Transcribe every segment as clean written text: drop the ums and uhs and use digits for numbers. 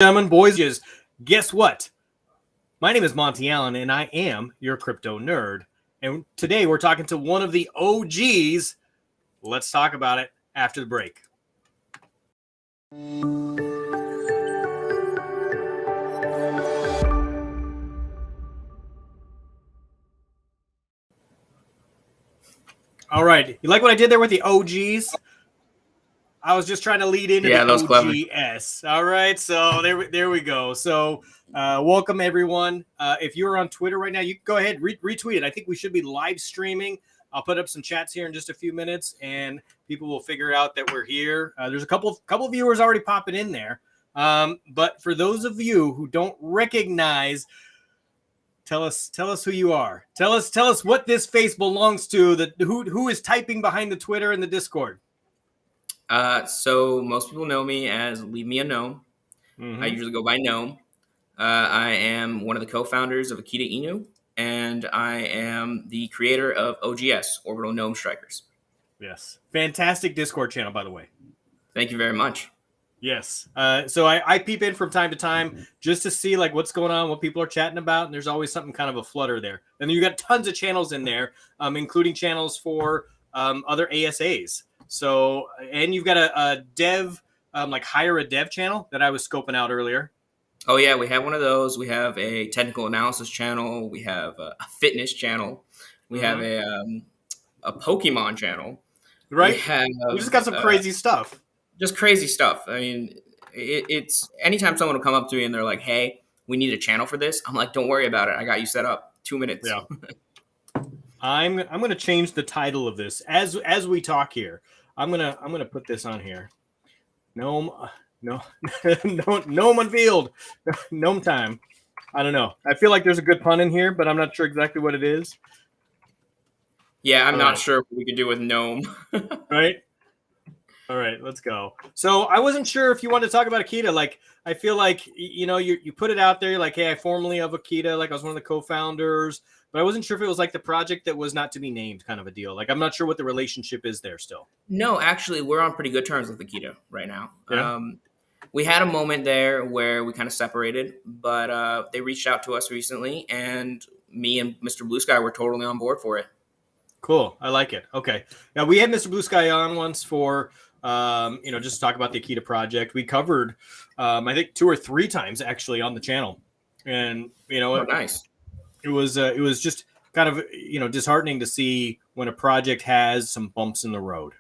Gentlemen, boys, guess what? My name is Monty Allen, and I am your crypto nerd. And today we're talking to one of the OGs. Let's talk about it after the break. All right. You like what I did there with the OGs? I was just trying to lead into the OGS. All right. So there we go. So welcome, everyone. If you're on Twitter right now, you can go ahead, retweet it. I think we should be live streaming. I'll put up some chats here in just a few minutes, and people will figure out that we're here. There's a couple of viewers already popping in there. But for those of you who don't recognize, tell us who you are. Tell us what this face belongs to. Who is typing behind the Twitter and the Discord. So most people know me as Leave Me a Gnome. Mm-hmm. I usually go by Gnome. I am one of the co-founders of Akita Inu, and I am the creator of OGS, Orbital Gnome Strikers. Yes. Fantastic Discord channel, by the way. Thank you very much. Yes. So I peep in from time to time just to see like what's going on, what people are chatting about, and there's always something kind of a flutter there. And then you got tons of channels in there, including channels for other ASAs. So, and you've got a dev, like hire a dev channel that I was scoping out earlier. Oh yeah, we have one of those. We have a technical analysis channel. We have a fitness channel. We have a Pokemon channel. Right. We just got some crazy stuff. Just crazy stuff. I mean, it's anytime someone will come up to me and they're like, "Hey, we need a channel for this." I'm like, "Don't worry about it. I got you set up. 2 minutes." Yeah. I'm going to change the title of this as we talk here. I'm gonna put this on here. Gnome Unveiled. Gnome Time. I don't know. I feel like there's a good pun in here, but I'm not sure exactly what it is. Yeah, I'm not sure what we could do with gnome. Right? All right, let's go. So I wasn't sure if you wanted to talk about Akita. Like, I feel like, you put it out there. You're like, hey, I formerly of Akita. Like, I was one of the co-founders. But I wasn't sure if it was like the project that was not to be named kind of a deal. Like, I'm not sure what the relationship is there still. No, actually, we're on pretty good terms with Akita right now. Yeah. We had a moment there where we kind of separated, but they reached out to us recently, and me and Mr. Blue Sky were totally on board for it. Cool. I like it. Okay. Now, we had Mr. Blue Sky on once for, just to talk about the Akita project. We covered, I think 2 or 3 times actually on the channel. And, nice. It was just kind of, disheartening to see when a project has some bumps in the road.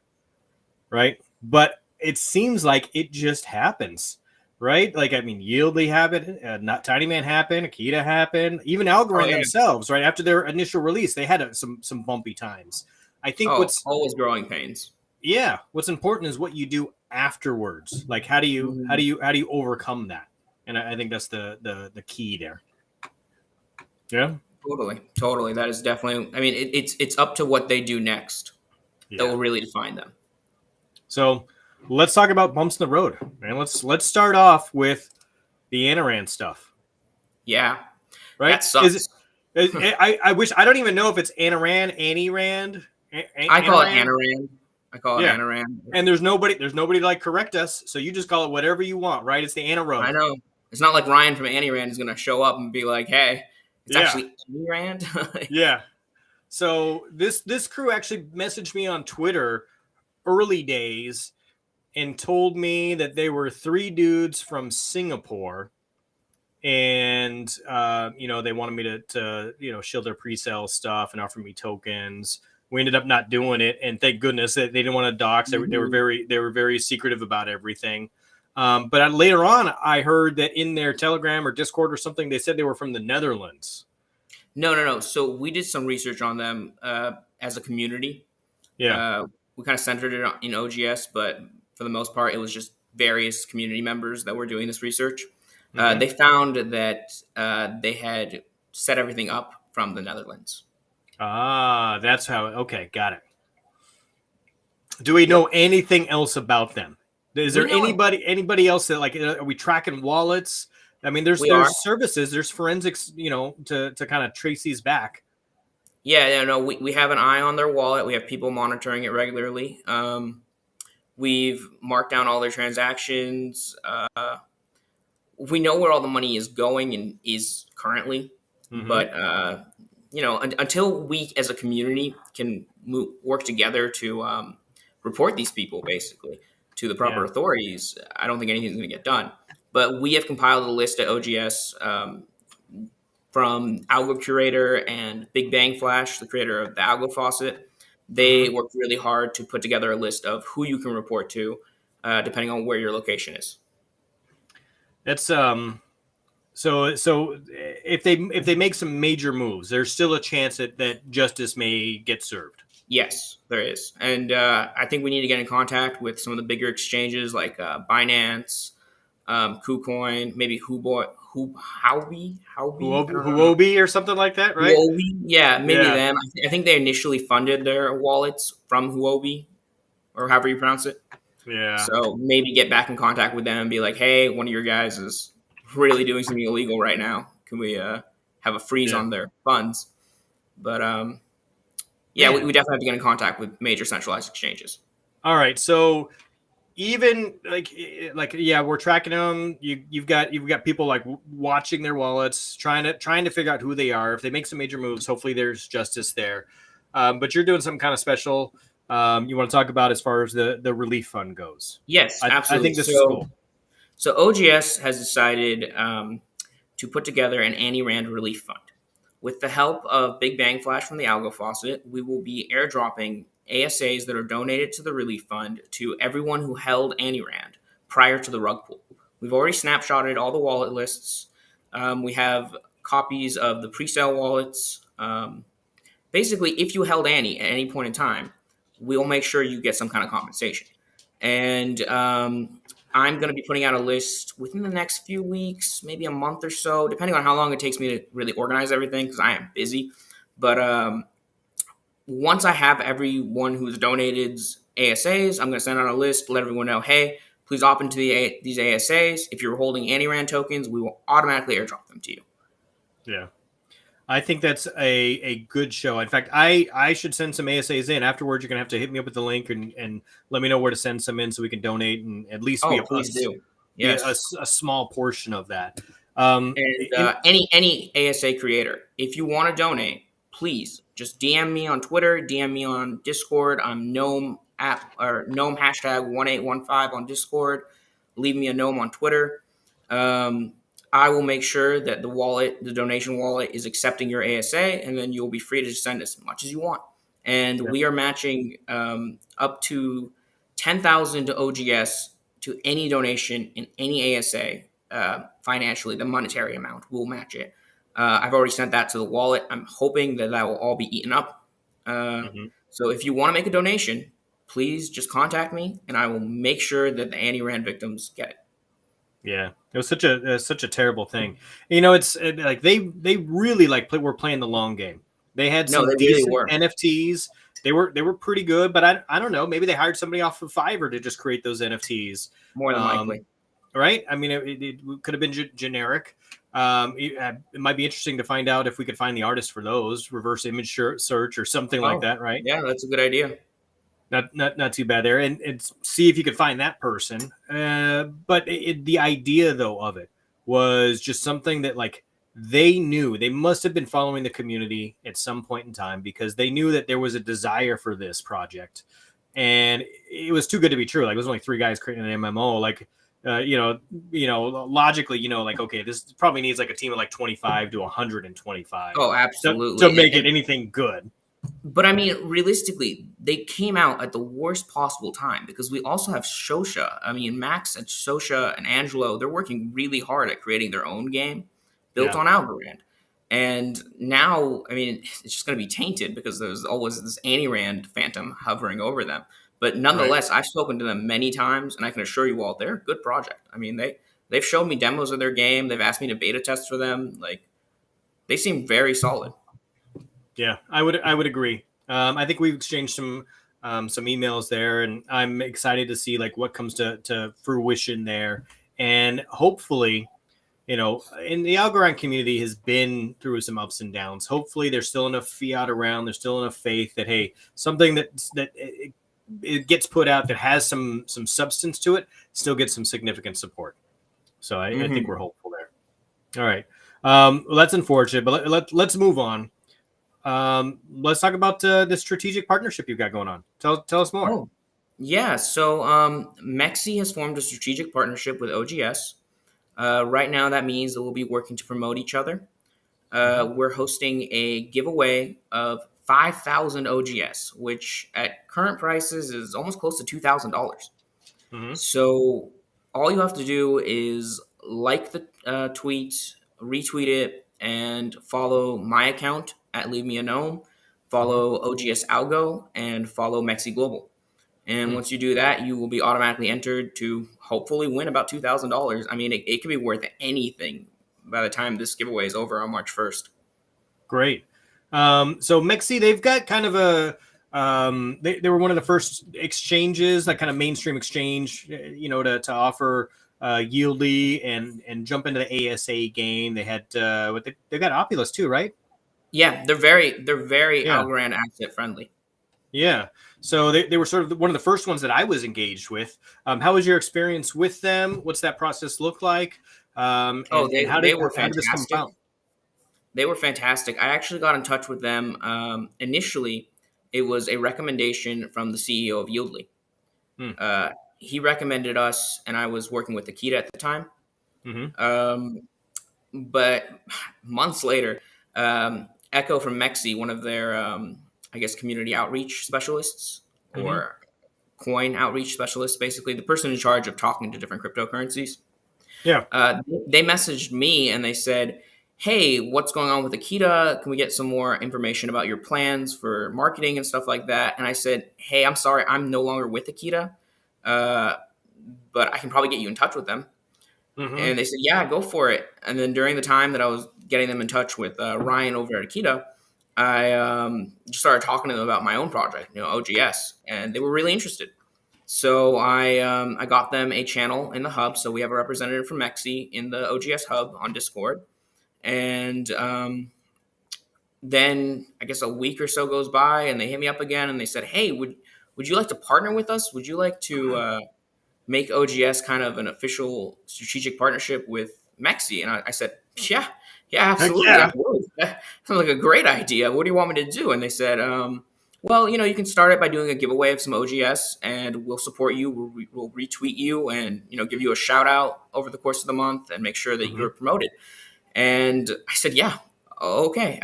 Right. But it seems like it just happens. Right. Like, I mean, Yieldly happened, not Tiny Man happened, Akita happened, even Algorand themselves. Right. After their initial release, they had some bumpy times. I think what's always growing pains. Yeah. What's important is what you do afterwards. Like, how do you overcome that? And I think that's the key there. Yeah. Totally. That is definitely. I mean, it's up to what they do next that will really define them. So let's talk about bumps in the road, man. Let's start off with the Anaran stuff. Yeah. Right. That sucks. I wish I don't even know if it's Anaran, Annie Rand. I call it Anaran. Anaran. And there's nobody to like correct us, so you just call it whatever you want, right? It's the Anna Road. I know. It's not like Ryan from Annie Rand is going to show up and be like, "Hey, it's actually Annie Rand." Yeah. So this crew actually messaged me on Twitter early days and told me that they were 3 dudes from Singapore, and they wanted me to shield their pre-sale stuff and offer me tokens. We ended up not doing it, and thank goodness that they didn't want to dox. They were very secretive about everything. But later on, I heard that in their Telegram or Discord or something, they said they were from the Netherlands. No. So we did some research on them as a community. Yeah. We kind of centered it in OGS, but for the most part, it was just various community members that were doing this research. Mm-hmm. They found that they had set everything up from the Netherlands. Ah, that's how. Okay, got it. Do we know anything else about them? Is there anybody else that, like, are we tracking wallets? I mean, there's services, there's forensics, to kind of trace these back. Yeah, no, we have an eye on their wallet. We have people monitoring it regularly. We've marked down all their transactions. we know where all the money is going and is currently, but until we as a community can work together to report these people basically to the proper authorities, I don't think anything's going to get done. But we have compiled a list at OGS from Algo Curator and Big Bang Flash, the creator of the Algo Faucet. They worked really hard to put together a list of who you can report to, depending on where your location is. That's so if they make some major moves, there's still a chance that justice may get served. Yes, there is, and I think we need to get in contact with some of the bigger exchanges like Binance, KuCoin, maybe Huobi or something like that, right? Huobi, yeah, maybe them. I think they initially funded their wallets from Huobi, or however you pronounce it. Yeah. So maybe get back in contact with them and be like, hey, one of your guys is really doing something illegal right now. Can we have a freeze on their funds? But we definitely have to get in contact with major centralized exchanges. All right, so even like we're tracking them. You've got people like watching their wallets, trying to figure out who they are. If they make some major moves, hopefully there's justice there. But you're doing something kind of special. You want to talk about as far as the relief fund goes? Yes, absolutely. I think this is cool. So OGS has decided to put together an anti-rand relief fund. With the help of Big Bang Flash from the Algo Faucet, we will be airdropping ASAs that are donated to the relief fund to everyone who held anti-rand prior to the rug pull. We've already snapshotted all the wallet lists. We have copies of the pre-sale wallets. Basically, if you held Annie at any point in time, we'll make sure you get some kind of compensation. And I'm going to be putting out a list within the next few weeks, maybe a month or so, depending on how long it takes me to really organize everything, because I am busy. But once I have everyone who's donated ASAs, I'm going to send out a list, let everyone know, hey, please opt into these ASAs. If you're holding anti-rand tokens, we will automatically airdrop them to you. Yeah. I think that's a good show. In fact, I should send some ASAs in. Afterwards, you're going to have to hit me up with the link and let me know where to send some in so we can donate and at least be a small portion of that. Any ASA creator, if you want to donate, please just DM me on Twitter, DM me on Discord. I'm Gnome Gnome #1815 on Discord. Leave me a Gnome on Twitter. I will make sure that the donation wallet is accepting your ASA, and then you'll be free to send as much as you want. And we are matching up to 10,000 to OGS to any donation in any ASA financially. The monetary amount, we'll match it. I've already sent that to the wallet. I'm hoping that will all be eaten up. So if you want to make a donation, please just contact me, and I will make sure that the anti-rand victims get it. Yeah, it was such a terrible thing. It's like they really were playing the long game. They had some decent NFTs. They were pretty good, but I don't know. Maybe they hired somebody off of Fiverr to just create those NFTs. More than likely, right? I mean, it could have been generic. It might be interesting to find out if we could find the artist for those, reverse image search or something like that, right? Yeah, that's a good idea. Not too bad there, and see if you could find that person. But the idea though of it was just something that they knew they must have been following the community at some point in time because they knew that there was a desire for this project, and it was too good to be true. Like, it was only 3 guys creating an MMO. Logically, okay, this probably needs a team of 25 to 125. Oh, absolutely, to make it anything good. But I mean, realistically, they came out at the worst possible time because we also have Shosha. I mean, Max and Shosha and Angelo, they're working really hard at creating their own game built on Algorand. And now, I mean, it's just going to be tainted because there's always this anti-rand phantom hovering over them. But nonetheless, I've spoken to them many times, and I can assure you all, they're a good project. I mean, they've showed me demos of their game. They've asked me to beta test for them. They seem very solid. Yeah, I would agree. I think we've exchanged some emails there, and I'm excited to see what comes to fruition there. And hopefully, in the Algorand community has been through some ups and downs. Hopefully, there's still enough fiat around. There's still enough faith that something that it gets put out that has some substance to it still gets some significant support. So I think we're hopeful there. All right. Well, that's unfortunate, but let's move on. Let's talk about the strategic partnership you've got going on. Tell us more. Oh, yeah. So MEXC has formed a strategic partnership with OGS. Right now, that means that we'll be working to promote each other. We're hosting a giveaway of 5,000 OGS, which at current prices is almost close to $2,000. So all you have to do is like the tweet, retweet it, and follow my account at Leave Me a Gnome, follow OGS Algo, and follow MEXC Global. And once you do that, you will be automatically entered to hopefully win about $2,000. I mean, it could be worth anything by the time this giveaway is over on March 1st. Great. So MEXC, they've got kind of a they were one of the first exchanges, that kind of mainstream exchange, to offer Yieldy and jump into the ASA game. They had they got Opulus too, right? Yeah, they're very Algorand asset friendly. Yeah. So they were sort of one of the first ones that I was engaged with. How was your experience with them? What's that process look like? They were fantastic. How did this come about? They were fantastic. I actually got in touch with them. Initially, it was a recommendation from the CEO of Yieldly. He recommended us, and I was working with Akita at the time. But months later, Echo from MEXC, one of their, community outreach specialists or coin outreach specialists, basically the person in charge of talking to different cryptocurrencies. Yeah. They messaged me and they said, hey, what's going on with Akita? Can we get some more information about your plans for marketing and stuff like that? And I said, hey, I'm sorry, I'm no longer with Akita, but I can probably get you in touch with them. And they said, yeah, go for it. And then during the time that I was getting them in touch with Ryan over at Akita, I just started talking to them about my own project, OGS, and they were really interested. So I got them a channel in the hub. So we have a representative from MEXC in the OGS hub on Discord. And then I guess a week or so goes by and they hit me up again and they said, hey, would you like to partner with us? Would you like to make OGS kind of an official strategic partnership with MEXC? And I said, yeah, absolutely. Yeah. That sounds like a great idea. What do you want me to do? And they said, well, you can start it by doing a giveaway of some OGS and we'll support you. We'll retweet you and, give you a shout out over the course of the month and make sure that you're promoted. And I said, yeah, okay.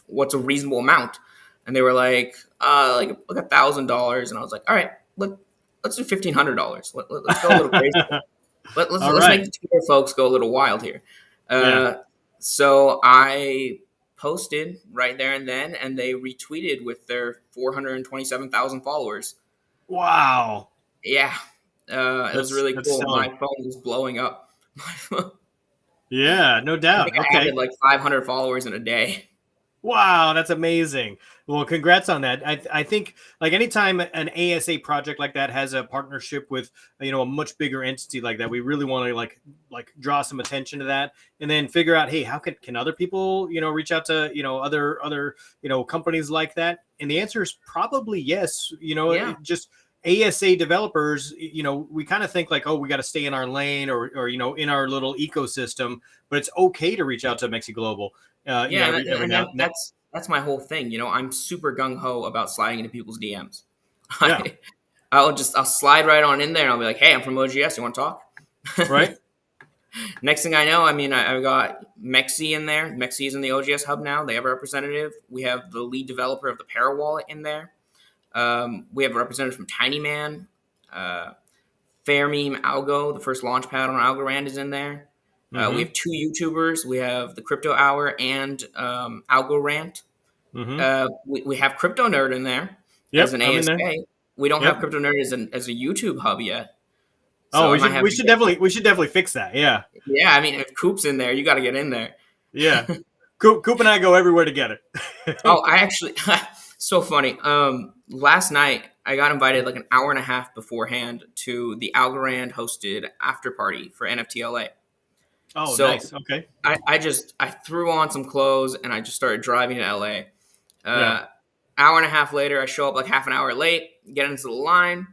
What's a reasonable amount? And they were like $1,000. And I was like, all right, let's do $1,500. Let's go a little crazy. Let's make the Twitter folks go a little wild here. So I posted right there and then, and they retweeted with their 427,000 followers. Wow. Yeah. It was really cool. Selling. My phone was blowing up. Yeah, no doubt. I added like 500 followers in a day. Wow, that's amazing. Well, congrats on that. I think like anytime an ASA project like that has a partnership with a much bigger entity like that, we really want to like draw some attention to that and then figure out, hey, how can other people reach out to other companies like that? And the answer is probably yes. Just ASA developers, we kind of think like, oh, we got to stay in our lane or in our little ecosystem, but it's okay to reach out to MEXC Global. That's my whole thing. I'm super gung ho about sliding into people's DMs. Yeah. I'll slide right on in there and I'll be like, hey, I'm from OGS. You want to talk? Right. Next thing I know, I've got MEXC in there. MEXC is in the OGS hub now. They have a representative. We have the lead developer of the Para wallet in there. We have a representative from TinyMan. Fair Meme Algo, the first launchpad on Algorand, is in there. We have two YouTubers. We have the Crypto Hour and Algo Rant. We have Crypto Nerd in there as an ASA. We don't have Crypto Nerd as a YouTube hub yet. So we should definitely fix that. Yeah. Yeah, if Coop's in there, you got to get in there. Yeah. Coop and I go everywhere together. I actually so funny. Last night I got invited like an hour and a half beforehand to the Algorand hosted after party for NFTLA. Oh, so nice. Okay. I threw on some clothes and I just started driving to LA. Hour and a half later, I show up like half an hour late, get into the line,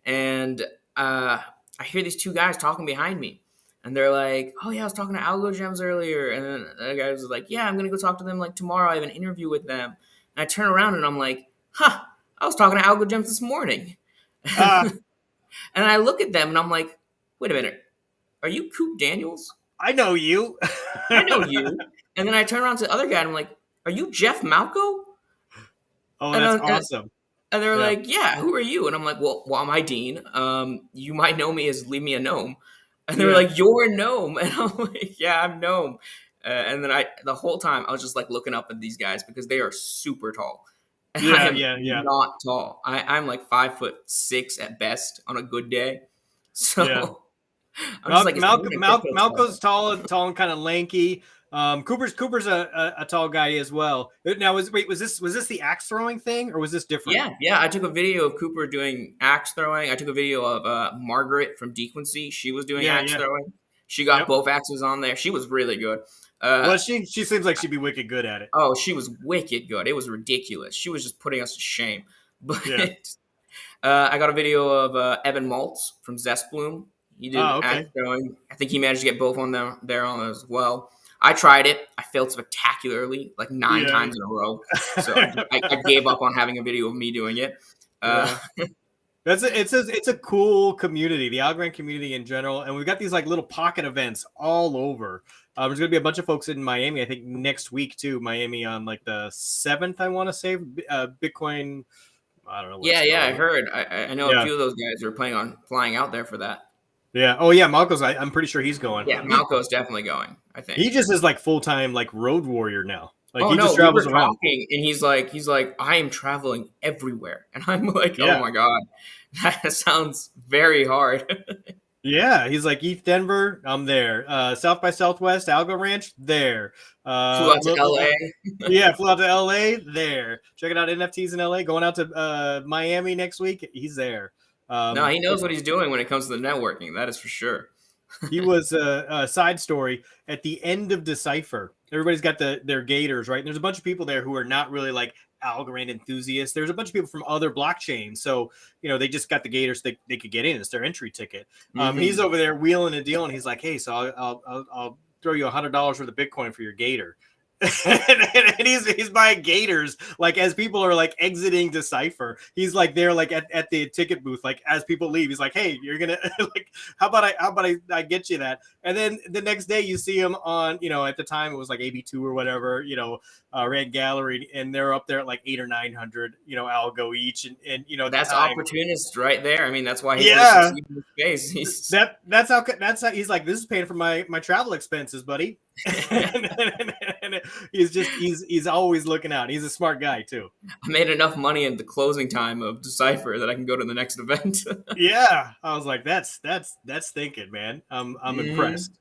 and I hear these two guys talking behind me. And they're like, oh yeah, I was talking to Algo Gems earlier. And then the guy was like, yeah, I'm going to go talk to them like tomorrow. I have an interview with them. And I turn around and I'm like, huh, I was talking to Algo Gems this morning. And I look at them and I'm like, wait a minute. Are you Coop Daniels? I know you. I know you. And then I turn around to the other guy and I'm like, are you Jeff Malco? Oh, that's awesome. And they're like, yeah, who are you? And I'm like, well, I'm Dean. You might know me as Leave Me a Gnome. And they were like, you're Gnome. And I'm like, yeah, I'm Gnome. And then the whole time I was just like looking up at these guys because they are super tall. And I am not tall. I'm like 5'6" at best on a good day. So I'm just like, Malco's tall and kind of lanky. Cooper's a tall guy as well. Now, was this the axe throwing thing, or was this different? Yeah. I took a video of Cooper doing axe throwing. I took a video of Margaret from Dequency. She was doing axe throwing. She got both axes on there. She was really good. Well, she seems like she'd be wicked good at it. Oh, she was wicked good. It was ridiculous. She was just putting us to shame. But I got a video of Evan Maltz from Zestbloom. He did axe throwing. I think he managed to get both on there on as well. I tried it. I failed spectacularly, like 9 times in a row. So I gave up on having a video of me doing it. It's a cool community, the Algorand community in general, and we've got these like little pocket events all over. There's going to be a bunch of folks in Miami, I think next week too. Miami on like the 7th, I want to say. Bitcoin. I don't know. I heard. I know a few of those guys are planning on flying out there for that. Yeah. Oh, yeah. Malco's. I'm pretty sure he's going. Yeah, Malco's definitely going. I think he just is like full time like road warrior now. Like he just travels around. And he's like, I am traveling everywhere, and I'm like, oh my god, that sounds very hard. Yeah, he's like ETH Denver, I'm there. South by Southwest, Algo Ranch, there. Flew out to LA. Flew out to LA, there. Checking out NFTs in LA. Going out to Miami next week, he's there. No, he knows what he's doing when it comes to the networking. That is for sure. He was a side story at the end of Decipher. Everybody's got their gators, right? And there's a bunch of people there who are not really like Algorand enthusiasts. There's a bunch of people from other blockchains, so they just got the gators. They could get in. It's their entry ticket. He's over there wheeling a deal, and he's like, "Hey, so I'll throw you $100 worth of Bitcoin for your gator." and he's buying gators like as people are like exiting Decipher. He's like there like at the ticket booth, like as people leave, he's like, hey, you're gonna like how about I get you that. And then the next day you see him on at the time it was like AB2 or whatever, Rand Gallery, and they're up there at like 800 or 900 algo each, and that's opportunist right there. I mean, that's why he's that's how he's like, this is paying for my travel expenses, buddy. and he's always looking out. He's a smart guy too. I made enough money at the closing time of Decipher that I can go to the next event. Yeah, I was like, that's thinking, man. I'm impressed.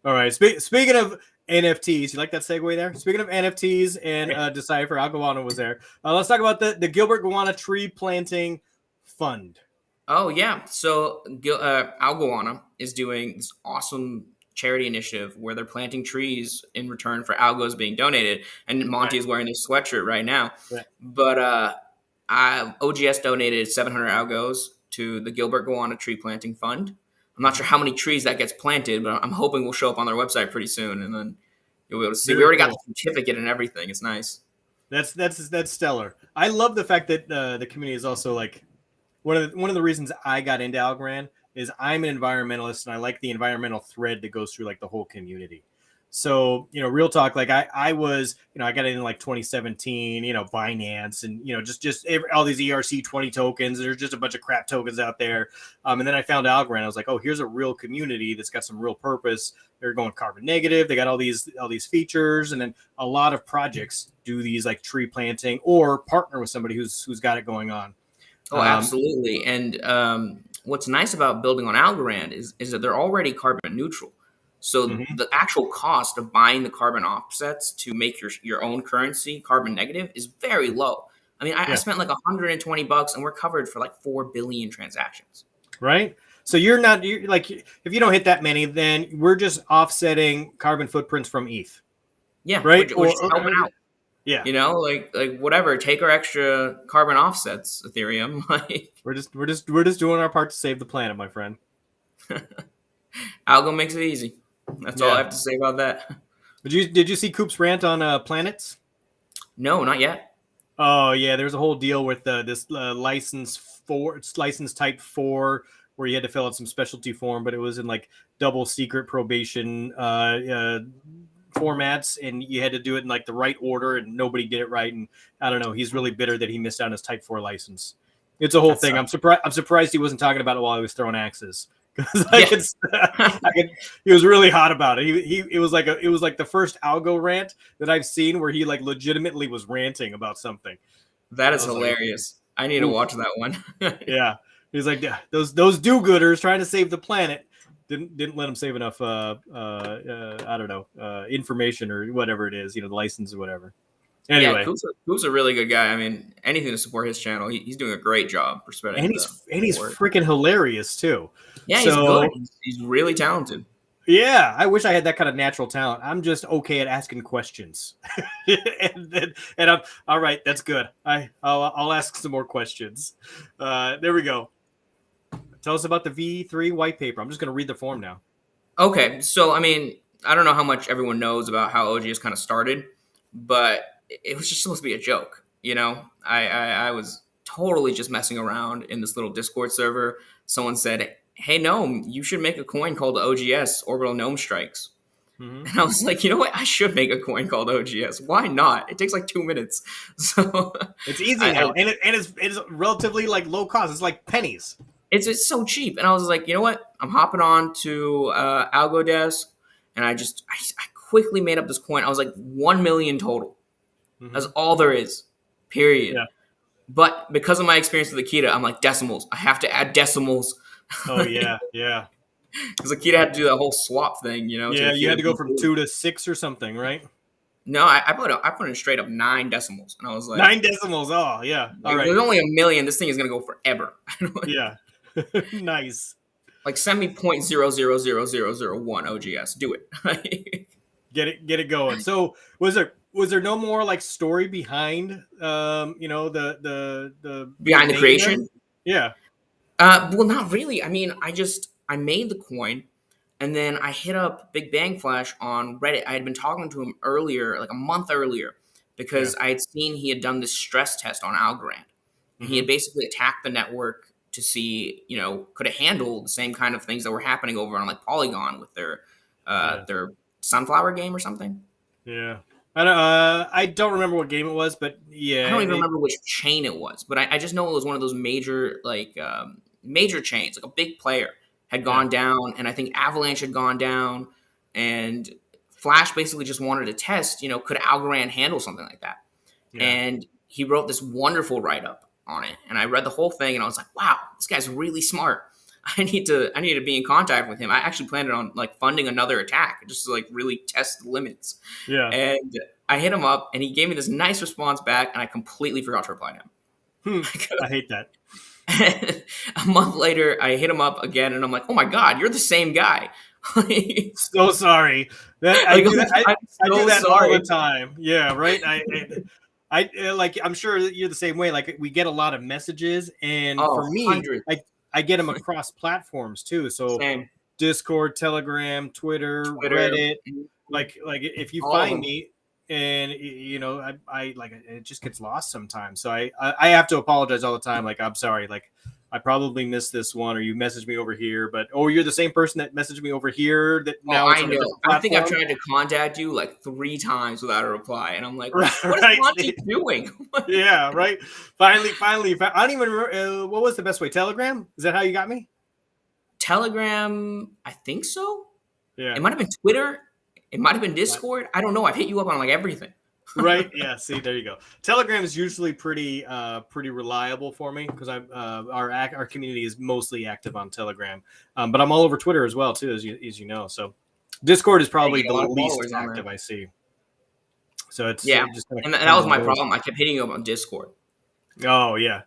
All right, speaking of NFTs, you like that segue there? Speaking of NFTs and Decipher, Algoana was there. Let's talk about the Gilbert Goanna Tree Planting Fund. Oh yeah, so Algoana is doing this awesome charity initiative where they're planting trees in return for algos being donated, and Monty is wearing this sweatshirt right now. But OGS donated 700 algos to the Gilbert Goanna Tree Planting Fund. I'm not sure how many trees that gets planted, but I'm hoping we'll show up on their website pretty soon, and then you'll be able to see. We already got the certificate and everything. It's nice. That's stellar. I love the fact that the community is also like one of the reasons I got into Algorand is I'm an environmentalist and I like the environmental thread that goes through like the whole community. So, real talk, like I was, I got in like 2017, Binance and, just all these ERC20 tokens. There's just a bunch of crap tokens out there. And then I found Algorand. I was like, oh, here's a real community that's got some real purpose. They're going carbon negative. They got all these features. And then a lot of projects do these like tree planting or partner with somebody who's got it going on. Oh, absolutely. And what's nice about building on Algorand is that they're already carbon neutral. So the actual cost of buying the carbon offsets to make your own currency carbon negative is very low. I mean, I spent like $120 and we're covered for like 4 billion transactions. Right. So you're like, if you don't hit that many, then we're just offsetting carbon footprints from ETH. Yeah. Right. We're just helping out. Yeah. Like whatever, take our extra carbon offsets, Ethereum. Like we're just doing our part to save the planet, my friend. Algo makes it easy. That's all I have to say about that. Did you see Coop's rant on planets? No, not yet. Oh yeah, there's a whole deal with this license type 4, where you had to fill out some specialty form, but it was in like double secret probation formats, and you had to do it in like the right order, and nobody did it right. And I don't know, he's really bitter that he missed out on his type 4 license. It's a whole thing. I'm surprised he wasn't talking about it while he was throwing axes. Because he was really hot about it. It was like the first algo rant that I've seen where he like legitimately was ranting about something. That is hilarious. Like, I need to watch that one. Yeah, he's like, those do-gooders trying to save the planet didn't let him save enough I don't know, information or whatever it is, the license or whatever. Anyway, Coop's a really good guy. I mean, anything to support his channel. He's doing a great job for spreading. And he's freaking hilarious too. Yeah, he's good. He's really talented. Yeah, I wish I had that kind of natural talent. I'm just okay at asking questions. and I'm all right. That's good. I'll ask some more questions. There we go. Tell us about the V3 white paper. I'm just going to read the form now. Okay, so I mean, I don't know how much everyone knows about how OGS kind of started, but it was just supposed to be a joke. I was totally just messing around in this little Discord server. Someone said, "Hey, Gnome, you should make a coin called OGS, Orbital Gnome Strikes." Mm-hmm. And I was like, you know what? I should make a coin called OGS. Why not? It takes like 2 minutes. So it's easy now, and it's relatively like low cost. It's like pennies. It's so cheap. And I was like, you know what? I'm hopping on to AlgoDesk, and I quickly made up this coin. I was like 1 million total. Mm-hmm. That's all there is. Period. Yeah. But because of my experience with Akita, I'm like, decimals. I have to add decimals. Oh yeah, yeah. Because Akita had to do that whole swap thing, Yeah, you had to go from 2 to 6 or something, right? No, I put in straight up 9 decimals, and I was like 9 decimals. Oh yeah, all right. There's only 1 million. This thing is gonna go forever. Yeah, nice. Like send me 0.000001 OGS. Do it. Get it going. So was there no more like story behind the behind the creation? Yeah. Well, not really. I mean, I made the coin, and then I hit up Big Bang Flash on Reddit. I had been talking to him earlier, like a month earlier, because I had seen he had done this stress test on Algorand. Mm-hmm. He had basically attacked the network to see, could it handle the same kind of things that were happening over on like Polygon with their Sunflower game or something. Yeah. I don't remember what game it was, but yeah. I don't even remember which chain it was, but I just know it was one of those major major chains, like a big player had gone down, and I think Avalanche had gone down, and Flash basically just wanted to test, could Algorand handle something like that? Yeah. And he wrote this wonderful write-up on it, and I read the whole thing, and I was like, wow, this guy's really smart. I need to be in contact with him. I actually planned on like funding another attack just to like really test the limits. Yeah. And I hit him up, and he gave me this nice response back, and I completely forgot to reply to him. I hate that. A month later, I hit him up again, and I'm like, "Oh my god, you're the same guy." So sorry. I do that all the time. Yeah, right. I like. I'm sure you're the same way. Like we get a lot of messages, and for me, I get them across platforms too. So same. Discord, Telegram, Twitter, Reddit. Like if you find me. And I like it just gets lost sometimes. So I have to apologize all the time. Like, I'm sorry. Like, I probably missed this one, or you messaged me over here. But you're the same person that messaged me over here. That now I know. I think I've tried to contact you like 3 times without a reply, and I'm like, what is Monty doing? Yeah, right. Finally, I don't even remember. What was the best way? Telegram? Is that how you got me? Telegram, I think so. Yeah. It might have been Twitter. It might have been Discord. I don't know. I've hit you up on like everything. Right. Yeah. See, there you go. Telegram is usually pretty reliable for me because our community is mostly active on Telegram, but I'm all over Twitter as well too, as you know. So Discord is probably the least active I see. So it's and that was my problem. I kept hitting you up on Discord. Oh yeah.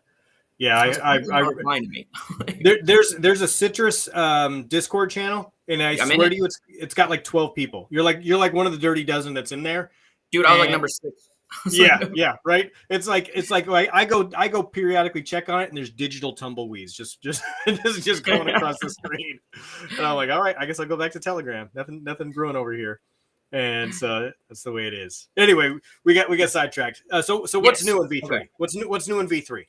Yeah, I remind me. there's a Citrus Discord channel, and I swear to you, it's got like 12 people. You're like one of the dirty dozen that's in there. Dude, I was like number 6. Yeah, yeah, right. It's like I go periodically check on it, and there's digital tumbleweeds just going across the screen, and I'm like, all right, I guess I'll go back to Telegram. Nothing brewing over here, and so that's the way it is. Anyway, we got sidetracked. So what's new in V3? Okay. What's new in V3?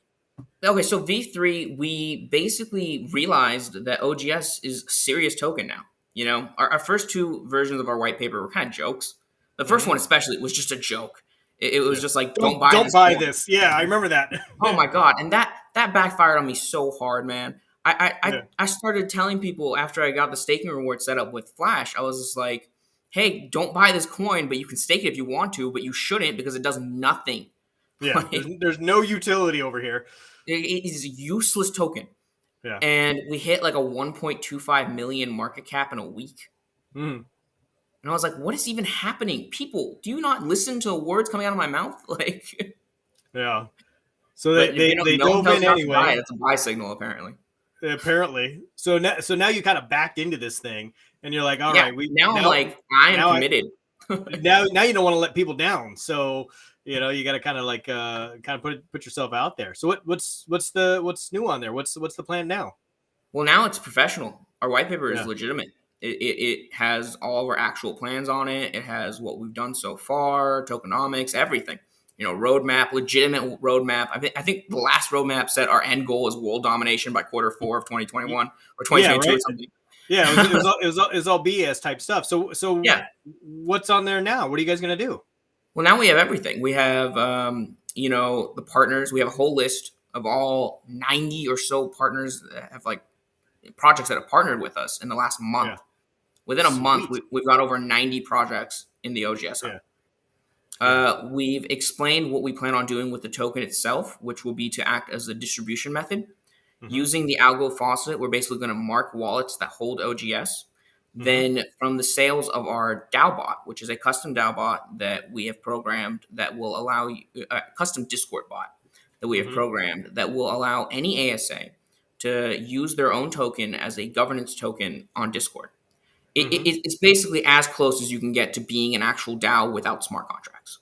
Okay, so V3, we basically realized that OGS is a serious token now. You know, our first two versions of our white paper were kind of jokes. The first one especially was just a joke. It was just like, don't buy this. Yeah, I remember that. Oh my god, and that backfired on me so hard, man. I started telling people after I got the staking reward set up with Flash, I was just like, hey, don't buy this coin, but you can stake it if you want to, but you shouldn't because it does nothing. Yeah, like, there's no utility over here. It is a useless token. Yeah. And we hit like a 1.25 million market cap in a week. Mm. And I was like, what is even happening? People, do you not listen to words coming out of my mouth? Like, yeah. So they dove in anyway. It's a buy signal, apparently. Apparently. So now you kind of backed into this thing, and you're like, all right, I am committed. now you don't want to let people down. So you got to kind of put yourself out there. So what's new on there? What's the plan now? Well, now it's professional. Our white paper is legitimate. It has all of our actual plans on it. It has what we've done so far, tokenomics, everything. Roadmap, legitimate roadmap. I think the last roadmap said our end goal is world domination by quarter 4 of 2021 or 2022 or something. Yeah, it was all BS type stuff. So what's on there now? What are you guys gonna do? Well, now we have everything. We have the partners. We have a whole list of all 90 or so partners that have projects that have partnered with us in the last month. Yeah. Within a month, we've got over 90 projects in the OGS hub. Yeah. We've explained what we plan on doing with the token itself, which will be to act as a distribution method. Mm-hmm. Using the algo faucet, we're basically going to mark wallets that hold OGS. Mm-hmm. Then from the sales of our DAO bot, which is a custom DAO bot that we have programmed that will allow you, a custom Discord bot that we have programmed that will allow any ASA to use their own token as a governance token on Discord. It's basically as close as you can get to being an actual DAO without smart contracts.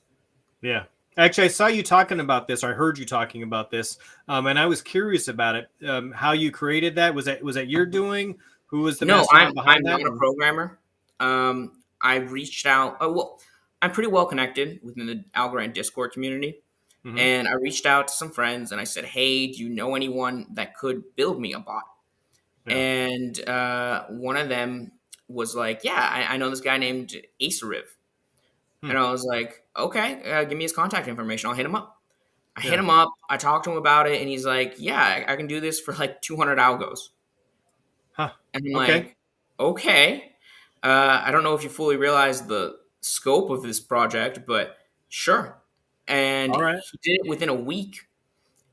Yeah. Actually, I saw you talking about this. I heard you talking about this, and I was curious about it. How you created that? Was that your doing? Who was the mastermind behind that? I'm not a programmer. I reached out. I'm pretty well connected within the Algorand Discord community, and I reached out to some friends and I said, "Hey, do you know anyone that could build me a bot?" Yeah. And one of them was like, "Yeah, I know this guy named Aceriv." And I was like, okay, give me his contact information. I'll hit him up. I hit him up. I talked to him about it. And he's like, yeah, I can do this for like 200 algos. Huh. And I'm like, okay. I don't know if you fully realize the scope of this project, but sure. And he did it within a week.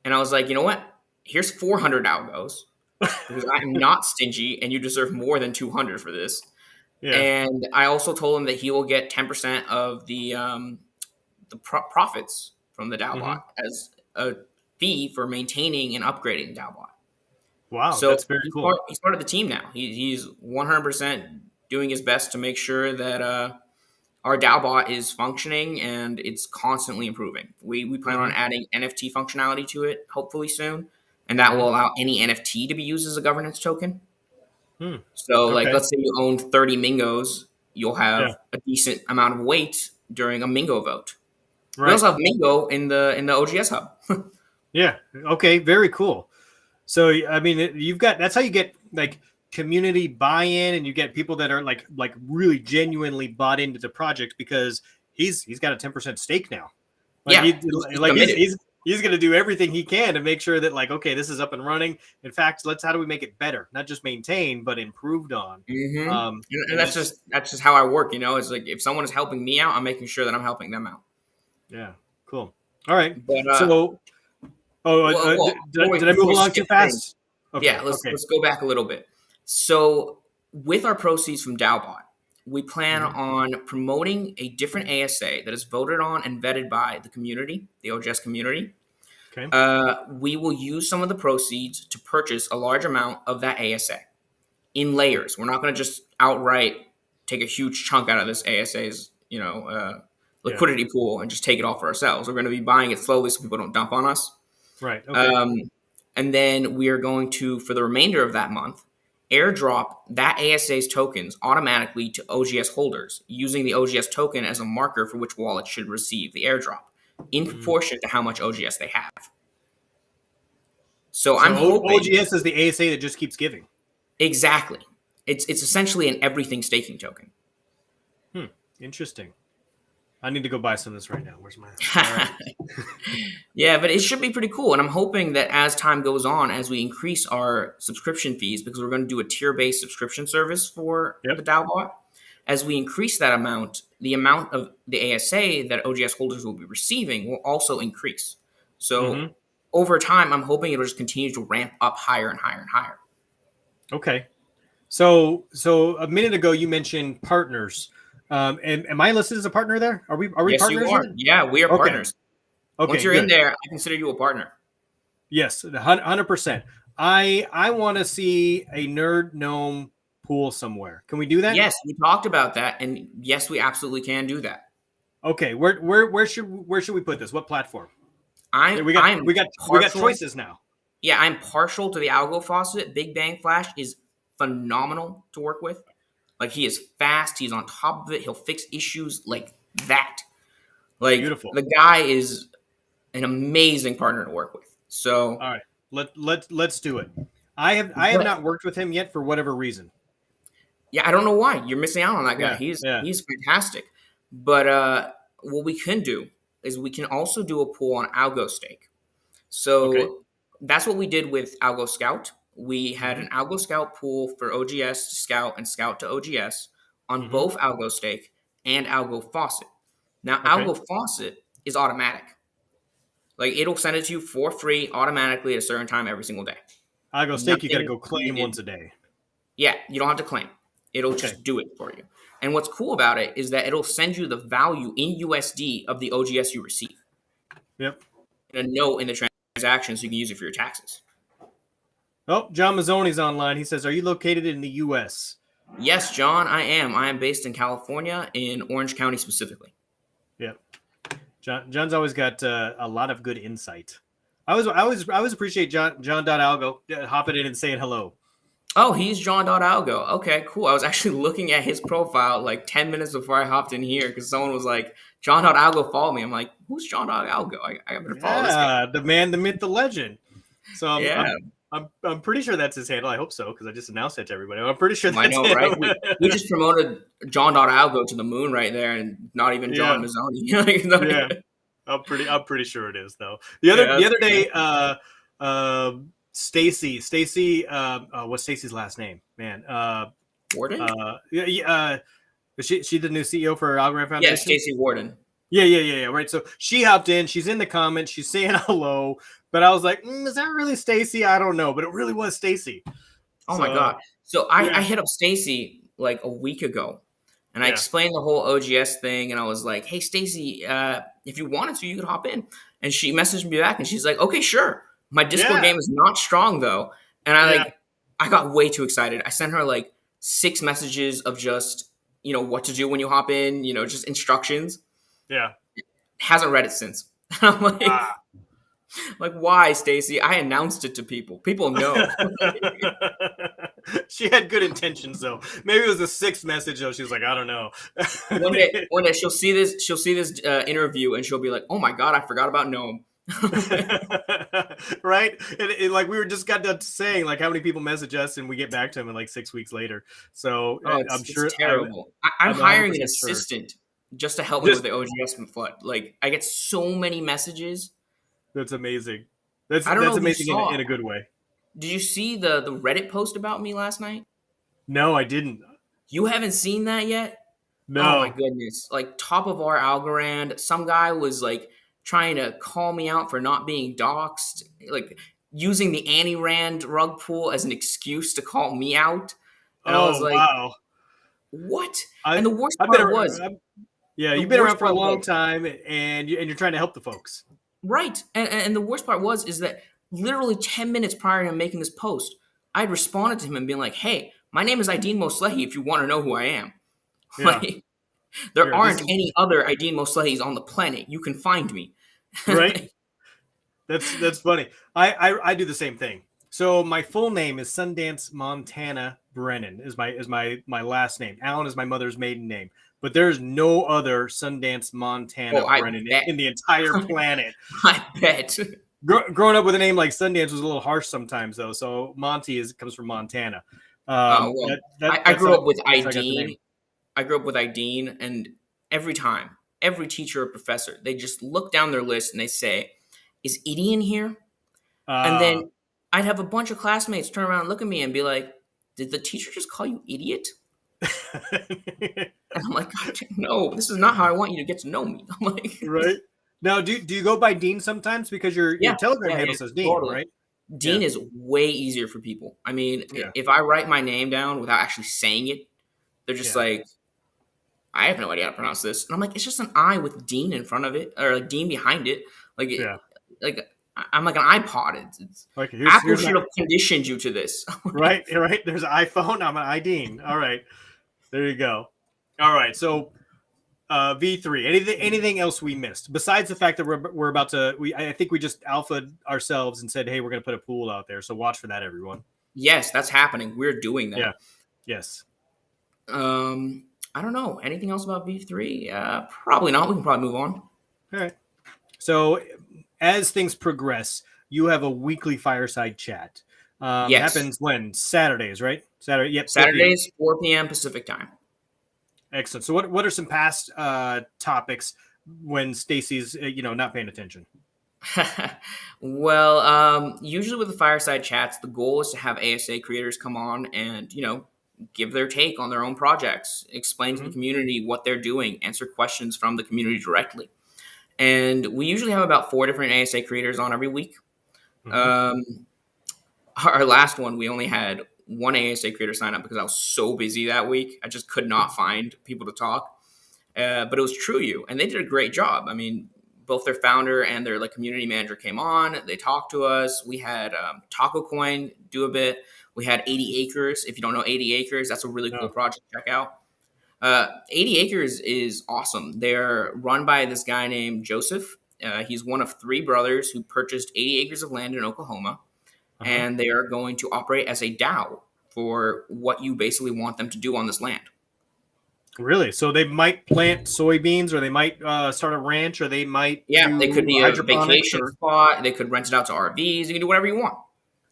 And I was like, you know what? Here's 400 algos. Because I'm not stingy and you deserve more than 200 for this. Yeah. And I also told him that he will get 10% of the profits from the DAO bot as a fee for maintaining and upgrading the DAO bot. Wow, so that's very cool. He's part of the team now. He's 100% doing his best to make sure that our DAO bot is functioning and it's constantly improving. We plan on adding NFT functionality to it hopefully soon, and that will allow any NFT to be used as a governance token. So, let's say you own 30 Mingos, you'll have a decent amount of weight during a Mingo vote. Right. We also have Mingo in the OGS hub. Yeah. Okay. Very cool. So, I mean, that's how you get community buy-in, and you get people that are like really genuinely bought into the project because he's got a 10% stake now. He's going to do everything he can to make sure that this is up and running. In fact, how do we make it better? Not just maintain, but improved on. And that's just how I work. It's like if someone is helping me out, I'm making sure that I'm helping them out. Yeah. Cool. All right. But, did I move along too fast? Okay. Yeah. Let's go back a little bit. So with our proceeds from DAOBot, we plan on promoting a different ASA that is voted on and vetted by the community, the OGS community. Okay. We will use some of the proceeds to purchase a large amount of that ASA in layers. We're not going to just outright take a huge chunk out of this ASA's, liquidity pool and just take it all for ourselves. We're going to be buying it slowly so people don't dump on us. Right. Okay. And then we are going to, for the remainder of that month, airdrop that ASA's tokens automatically to OGS holders using the OGS token as a marker for which wallet should receive the airdrop in proportion to how much OGS they have. So I'm hoping OGS is the ASA that just keeps giving. Exactly. It's essentially an everything staking token. Interesting. I need to go buy some of this right now. Where's my? Yeah, but it should be pretty cool. And I'm hoping that as time goes on, as we increase our subscription fees, because we're going to do a tier-based subscription service for the DAO bot, as we increase that amount, the amount of the ASA that OGS holders will be receiving will also increase. So over time, I'm hoping it'll just continue to ramp up higher and higher and higher. Okay. So a minute ago you mentioned partners. And am I listed as a partner there? Are we yes, partners? You are. Yeah, we are partners. Okay. Once you're in there, I consider you a partner. Yes, 100%. I want to see a NURD Gnome pool somewhere. Can we do that? Yes, we talked about that, and yes, we absolutely can do that. Okay, where should we put this? What platform? We got choices now. Yeah, I'm partial to the Algo Faucet. Big Bang Flash is phenomenal to work with. Like, he is fast. He's on top of it. He'll fix issues like that. Like, beautiful. The guy is an amazing partner to work with. So, all right, let's do it. I have not worked with him yet for whatever reason. Yeah, I don't know why. You're missing out on that guy. He's fantastic. But what we can do is we can also do a pool on Algo Stake. So that's what we did with Algo Scout. We had an Algo Scout pool for OGS to Scout and Scout to OGS on both Algo Stake and Algo Faucet. Now, Algo Faucet is automatic. Like, it'll send it to you for free automatically at a certain time every single day. Algo Stake, you got to go claim once a day. Yeah, you don't have to claim. It'll just do it for you. And what's cool about it is that it'll send you the value in USD of the OGS you receive. Yep. And a note in the transaction so you can use it for your taxes. Oh, John Mazzoni's online. He says, are you located in the U.S.? Yes, John, I am. I am based in California, in Orange County specifically. Yeah. John's always got a lot of good insight. I always appreciate John.algo hopping in and saying hello. Oh, he's John.algo. Okay, cool. I was actually looking at his profile like 10 minutes before I hopped in here because someone was like, John.algo, follow me. I'm like, who's John.algo? I better follow this guy. The man, the myth, the legend. So I'm pretty sure that's his handle. I hope so because I just announced it to everybody. I'm pretty sure that's him. Right? We just promoted John.algo to the moon right there and not even John Mazzoni. I'm pretty sure it is though. The other day, Stacy, what's Stacy's last name? Man, Warden. She the new CEO for Algorand Foundation. Yeah, Stacy Warden. Yeah. Right. So she hopped in. She's in the comments. She's saying hello. But I was like, is that really Stacy? I don't know. But it really was Stacy. Oh my god! So I hit up Stacy like a week ago, and I explained the whole OGS thing, and I was like, hey Stacy, if you wanted to, you could hop in. And she messaged me back, and she's like, okay, sure. My Discord game is not strong though, and I got way too excited. I sent her like 6 messages of just what to do when you hop in, just instructions. Yeah, hasn't read it since. I'm like, why, Stacy? I announced it to people. People know. She had good intentions though. Maybe it was the 6th message though. She was like, I don't know. One day she'll see this interview and she'll be like, oh my god, I forgot about Gnome. Right, and like we were just got done saying like how many people message us and we get back to them in like 6 weeks later. So I'm sure it's terrible. I'm hiring an assistant just to help me with the OGS flood. Like I get so many messages. That's amazing. That's amazing in a good way. Did you see the Reddit post about me last night? No, I didn't. You haven't seen that yet? No. Oh my goodness! Like top of our Algorand, some guy was like trying to call me out for not being doxxed, like using the Annie Rand rug pull as an excuse to call me out. And I was like, wow. What? And the worst part was... you've been around for a long time, and you're trying to help the folks. Right. And the worst part is that literally 10 minutes prior to him making this post, I had responded to him and been like, hey, my name is Aideen Moslehi if you want to know who I am. Yeah. There aren't any other Aideen Moslehis on the planet. You can find me. Right? That's funny. I do the same thing. So my full name is Sundance Montana Brennan is my last name. Allen is my mother's maiden name. But there's no other Sundance Montana Brennan in the entire planet. I bet. Growing up with a name like Sundance was a little harsh sometimes, though. So Monty comes from Montana. I grew up with Aideen. I grew up with Aideen, and every time, every teacher or professor, they just look down their list and they say, "Is Edie in here?" And then I'd have a bunch of classmates turn around and look at me and be like, "Did the teacher just call you idiot?" And I'm like, "No, this is not how I want you to get to know me." I'm like, right now, do you go by Dean sometimes because your Telegram handle says Dean, totally. Right? Dean is way easier for people. I mean, if I write my name down without actually saying it, they're just like, I have no idea how to pronounce this. And I'm like, it's just an I with Dean in front of it, or like Dean behind it. Like, like I'm like an iPod. It's like Apple should have conditioned you to this. Right. There's an iPhone. I'm an iDean. All right. There you go. All right. So V3. Anything else we missed besides the fact that we're about to? I think we just alphaed ourselves and said, hey, we're going to put a pool out there. So watch for that, everyone. Yes, that's happening. We're doing that. Yeah. Yes. I don't know. Anything else about V3? Probably not. We can probably move on. All right. So as things progress, you have a weekly fireside chat. Yes. Happens when? Saturdays, right? Saturday. Yep. Saturdays, 4 p.m. Pacific time. Excellent. So what are some past topics when Stacy's not paying attention? Well, usually with the fireside chats, the goal is to have ASA creators come on and give their take on their own projects, explain to the community what they're doing, answer questions from the community directly. And we usually have about 4 different ASA creators on every week. Our last one, we only had 1 ASA creator sign up because I was so busy that week. I just could not find people to talk. But it was TrueU, and they did a great job. I mean, both their founder and their community manager came on. They talked to us. We had Taco Coin do a bit. We had 80 Acres. If you don't know 80 Acres, that's a really cool project to check out. 80 Acres is awesome. They're run by this guy named Joseph. He's one of 3 brothers who purchased 80 acres of land in Oklahoma. And they are going to operate as a DAO for what you basically want them to do on this land. Really? So they might plant soybeans, or they might start a ranch, or they might they could be a vacation spot. They could rent it out to RVs. You can do whatever you want.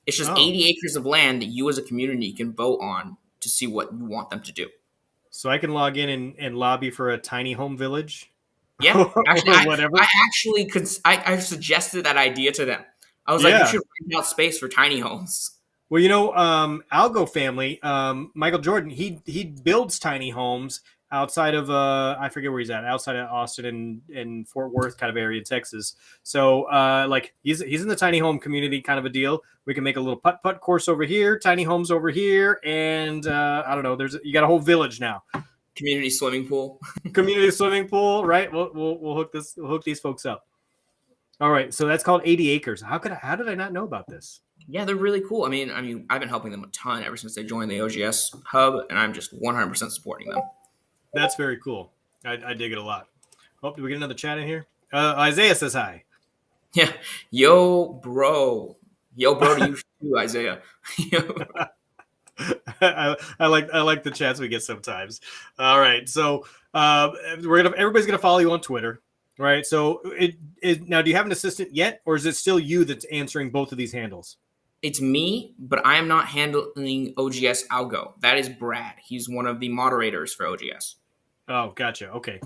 It's just 80 acres of land that you as a community can vote on to see what you want them to do. So I can log in and lobby for a tiny home village? Yeah. Actually, whatever. I suggested that idea to them. I was like, you should rent out space for tiny homes. Well, Algo family, Michael Jordan, he builds tiny homes outside of I forget where he's at, outside of Austin and Fort Worth kind of area in Texas. So he's in the tiny home community kind of a deal. We can make a little putt course over here, tiny homes over here, and I don't know. You got a whole village now. Community swimming pool. Community swimming pool, right? We'll hook these folks up. All right, so that's called 80 Acres. How did I not know about this? Yeah, they're really cool. I mean, I've been helping them a ton ever since they joined the OGS hub, and I'm just 100% supporting them. That's very cool. I dig it a lot. Oh, do we get another chat in here? Isaiah says hi. Yeah. Yo, bro to you too, Isaiah. I like the chats we get sometimes. All right, so everybody's gonna follow you on Twitter. Right. So now, do you have an assistant yet, or is it still you that's answering both of these handles? It's me, but I am not handling OGS Algo. That is Brad. He's one of the moderators for OGS. Oh, gotcha. Okay.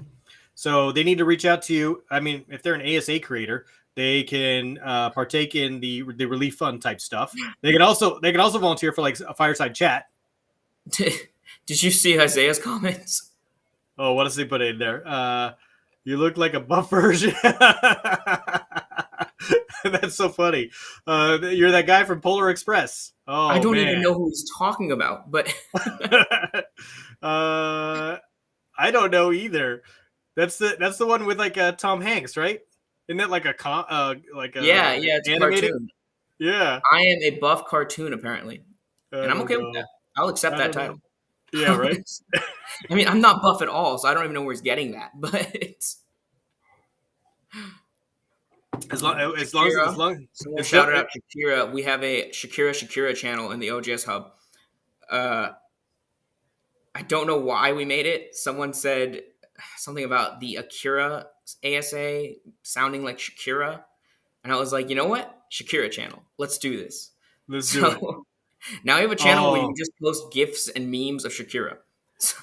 So they need to reach out to you. I mean, if they're an ASA creator, they can partake in the relief fund type stuff. They can also volunteer for like a fireside chat. Did you see Isaiah's comments? Oh, what does he put in there? You look like a buff version. That's so funny. You're that guy from Polar Express. Oh, I don't even know who he's talking about, but I don't know either. That's the one with like Tom Hanks, right? Isn't that like a it's animated? A cartoon. Yeah, I am a buff cartoon apparently, and I'm okay with that. I'll accept that title. Yeah, right. I mean, I'm not buff at all, so I don't even know where he's getting that. But as long someone as shouted out Shakira. We have a Shakira channel in the OGS hub. I don't know why we made it. Someone said something about the Akira ASA sounding like Shakira. And I was like, you know what? Shakira channel. Let's do this. Let's do it. Now we have a channel where you just post GIFs and memes of Shakira.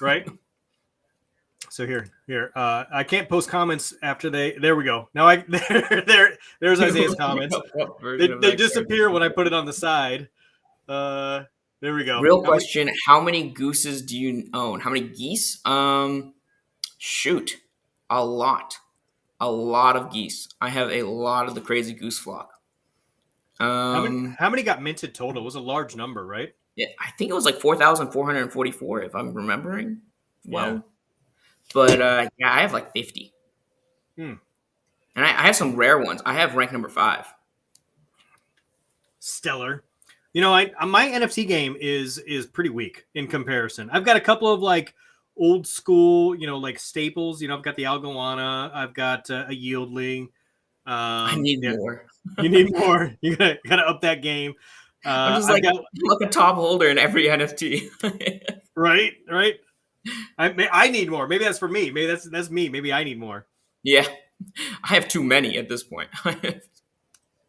Right? So here. I can't post comments after there we go. Now there's Isaiah's comments. They disappear when I put it on the side. There we go. Real question, how many gooses do you own? How many geese? Shoot. A lot. A lot of geese. I have a lot of the crazy goose flock. How many got minted total? It was a large number, right? Yeah, I think it was like 4,444 if I'm remembering well. Yeah. But yeah, I have like 50. And I have some rare ones. I have rank number 5. Stellar. You know, my NFT game is pretty weak in comparison. I've got a couple of like old school, you know, like staples. You know, I've got the Algoana. I've got a Yieldling. I need more. You need more. You gotta up that game. I'm just like a top holder in every NFT. Right. I need more. Maybe that's for me. Maybe that's me. Maybe I need more. Yeah, I have too many at this point.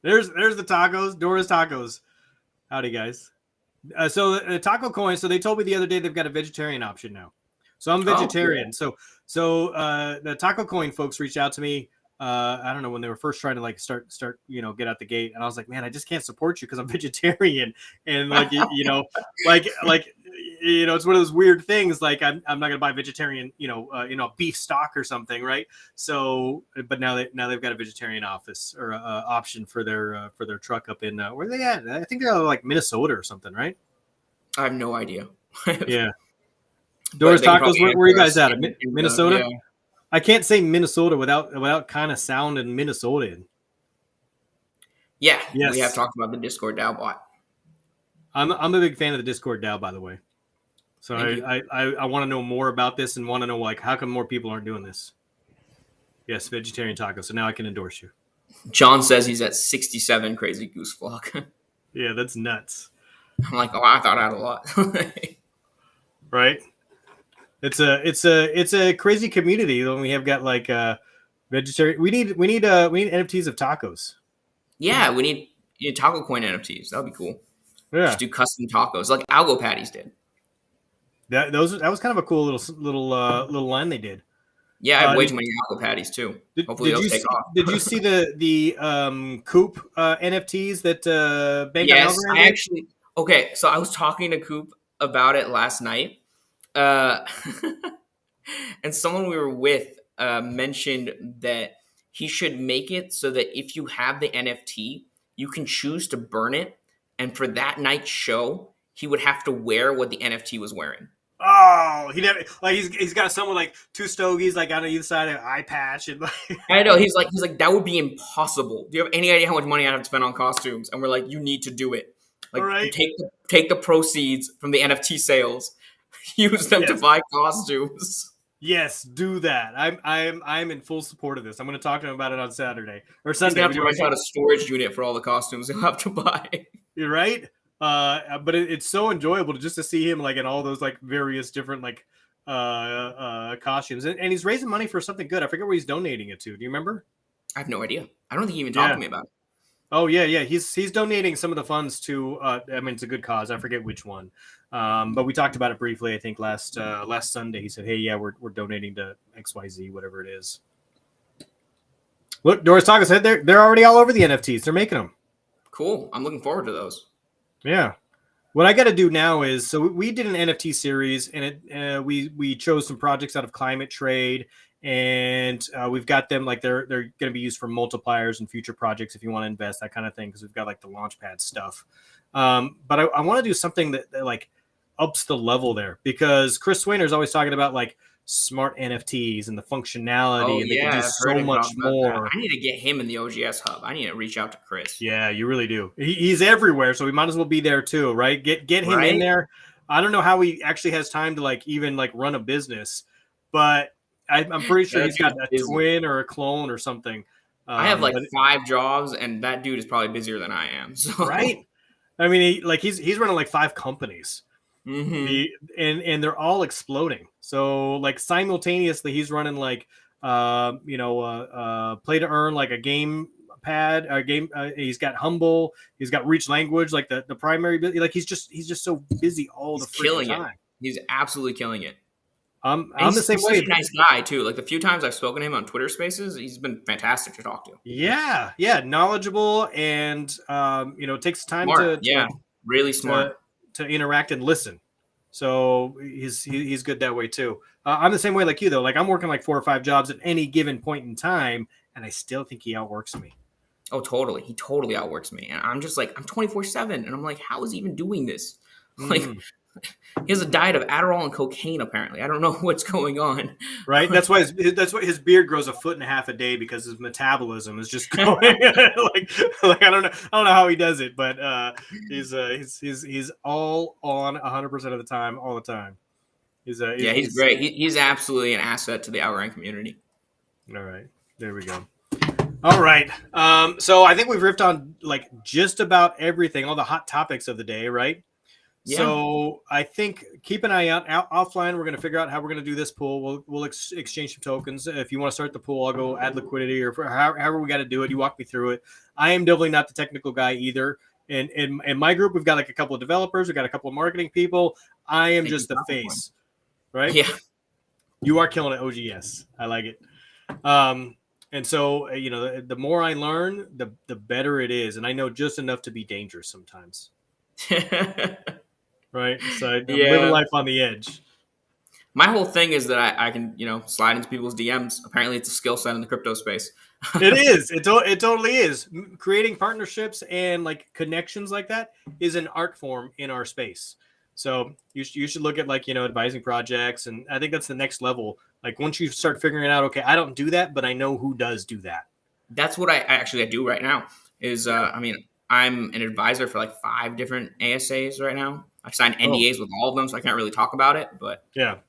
There's the tacos. Dora's tacos. Howdy, guys. So the taco coin. So they told me the other day they've got a vegetarian option now. So I'm vegetarian. Oh, cool. So the taco coin folks reached out to me. I don't know, when they were first trying to like start, you know, get out the gate. And I was like, man, I just can't support you because I'm vegetarian. And like, you know, like, you know, it's one of those weird things. Like I'm not going to buy vegetarian, you know, beef stock or something. Right. So, but now they've got a vegetarian office or option for their truck up in, where are they at? I think they're like Minnesota or something. Right. I have no idea. Yeah. Doors Tacos. Where are you guys at? Minnesota? Yeah. I can't say Minnesota without kind of sounding Minnesotan. Yeah, yes. We have talked about the Discord DAO bot. I'm a big fan of the Discord DAO, by the way. So I want to know more about this and want to know like how come more people aren't doing this. Yes, vegetarian taco. So now I can endorse you. John says he's at 67 crazy goose flock. Yeah, that's nuts. I'm like, oh, I thought I had a lot. Right. It's a crazy community when we have got like vegetarian. We need NFTs of tacos. Yeah, we need taco coin NFTs. That would be cool. Yeah, just do custom tacos like Algo Patties did. That was kind of a cool little line they did. Yeah, I have way too many Algo Patties too. Hopefully they'll take off. Did you see the Coop NFTs that Bank Yes, I actually. Okay, so I was talking to Coop about it last night. And someone we were with mentioned that he should make it so that if you have the NFT, you can choose to burn it. And for that night's show, he would have to wear what the NFT was wearing. Oh, he never like he's got someone like 2 stogies like on either side of an eye patch and like I know he's like that would be impossible. Do you have any idea how much money I have to spend on costumes? And we're like, you need to do it. Like, right. Take the proceeds from the NFT sales. Use them to buy costumes. Yes, do that. I'm in full support of this. I'm going to talk to him about it on Saturday or Sunday. He's going to have to rent out a storage unit for all the costumes he'll have to buy. You're right. But it's so enjoyable to see him like in all those like various different like costumes, and he's raising money for something good. I forget where he's donating it to. Do you remember? I have no idea. I don't think he even talked to me about it. Oh yeah. He's donating some of the funds to. I mean, it's a good cause. I forget which one. But we talked about it briefly. I think last Sunday he said, "Hey, yeah, we're donating to XYZ, whatever it is." Look, Doris Taco said they're already all over the NFTs. They're making them. Cool. I'm looking forward to those. Yeah. What I got to do now is so we did an NFT series, and we chose some projects out of Climate Trade. And we've got them like they're going to be used for multipliers and future projects if you want to invest, that kind of thing, because we've got like the Launchpad stuff. But I want to do something that like ups the level there, because Chris Swainer is always talking about like smart NFTs and the functionality, and they can do so much more. I need to get him in the OGS hub. I need to reach out to Chris. Yeah, you really do. He's everywhere, so we might as well be there too, right? Get him in there. I don't know how he actually has time to like even like run a business, but I'm pretty sure he's got a twin or a clone or something. I have like 5 jobs, and that dude is probably busier than I am. So. Right? I mean, he's running like 5 companies, and they're all exploding. So like simultaneously, he's running like play to earn, like a game pad, a game. He's got Humble, he's got Reach Language, like the primary. Like he's just so busy all the freaking time. He's absolutely killing it. I'm the same way. He's such a nice guy too. Like the few times I've spoken to him on Twitter Spaces, he's been fantastic to talk to. Yeah, knowledgeable, and takes time really smart to interact and listen. So he's good that way too. I'm the same way like you though. Like I'm working like 4 or 5 jobs at any given point in time, and I still think he outworks me. Oh, totally. He totally outworks me, and I'm just like I'm 24/7, and I'm like, how is he even doing this? Like. He has a diet of Adderall and cocaine. Apparently, I don't know what's going on. Right, that's why his beard grows 1.5 feet a day, because his metabolism is just going like I don't know how he does it, but he's all on 100% of the time, all the time. He's great. He's absolutely an asset to the Outrank community. All right, there we go. All right, so I think we've riffed on like just about everything, all the hot topics of the day, right? Yeah. So I think keep an eye out offline. We're going to figure out how we're going to do this pool. We'll exchange some tokens. If you want to start the pool, I'll go add liquidity, or however we got to do it. You walk me through it. I am definitely not the technical guy either. And in my group, we've got like a couple of developers. We've got a couple of marketing people. I am just the face, right? Yeah. You are killing it, OGS. I like it. And so, the more I learn, the better it is. And I know just enough to be dangerous sometimes. Right, so I'm living life on the edge. My whole thing is that I can, slide into people's DMs. Apparently, it's a skill set in the crypto space. It is. It totally is. Creating partnerships and like connections like that is an art form in our space. So you should look at like advising projects, and I think that's the next level. Like once you start figuring out, okay, I don't do that, but I know who does do that. That's what I do right now. Is I'm an advisor for like 5 different ASAs right now. I've signed NDAs with all of them, so I can't really talk about it. But yeah,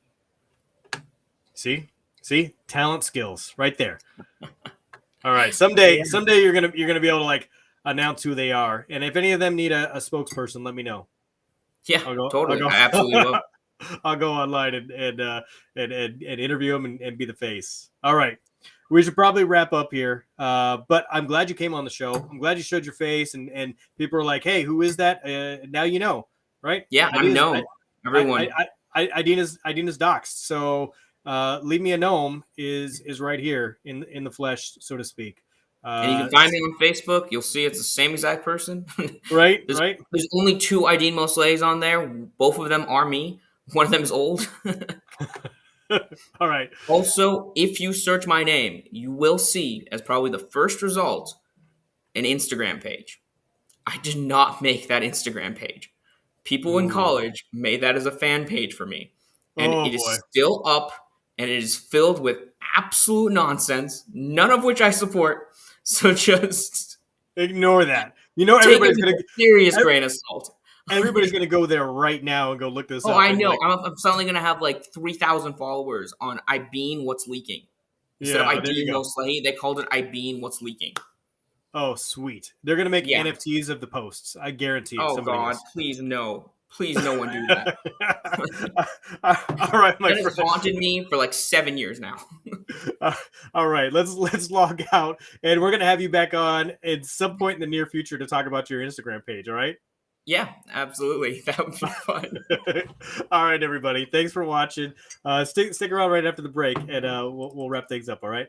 see, talent, skills, right there. All right, someday you're gonna be able to like announce who they are, and if any of them need a spokesperson, let me know. Yeah, totally. I absolutely will. I'll go online and interview them and be the face. All right. We should probably wrap up here, but I'm glad you came on the show. I'm glad you showed your face, and people are like, "Hey, who is that?" Now you know, right? Yeah, I know everyone. Idina's doxed, so leave me a gnome is right here in the flesh, so to speak. And you can find me on Facebook. You'll see it's the same exact person. Right. There's only 2 Idine Moslets on there. Both of them are me. One of them is old. All right. Also, if you search my name, you will see as probably the first result an Instagram page. I did not make that Instagram page. People in college made that as a fan page for me. And it is still up, and it is filled with absolute nonsense, none of which I support. So just ignore that. Everybody's going to serious grain of salt. Everybody's going to go there right now and go look this up. Oh, I know. I'm suddenly going to have like 3,000 followers on Ibeen What's Leaking. Instead of Idine Mosley, they called it Ibeen What's Leaking. Oh, sweet. They're going to make NFTs of the posts. I guarantee it. Oh, God. Please, no. Please, no one do that. All right, my friend. That has haunted me for like 7 years now. All right, let's log out. And we're going to have you back on at some point in the near future to talk about your Instagram page, all right? Yeah, absolutely. That would be fun. All right, everybody. Thanks for watching. Stick around right after the break, and we'll wrap things up. All right.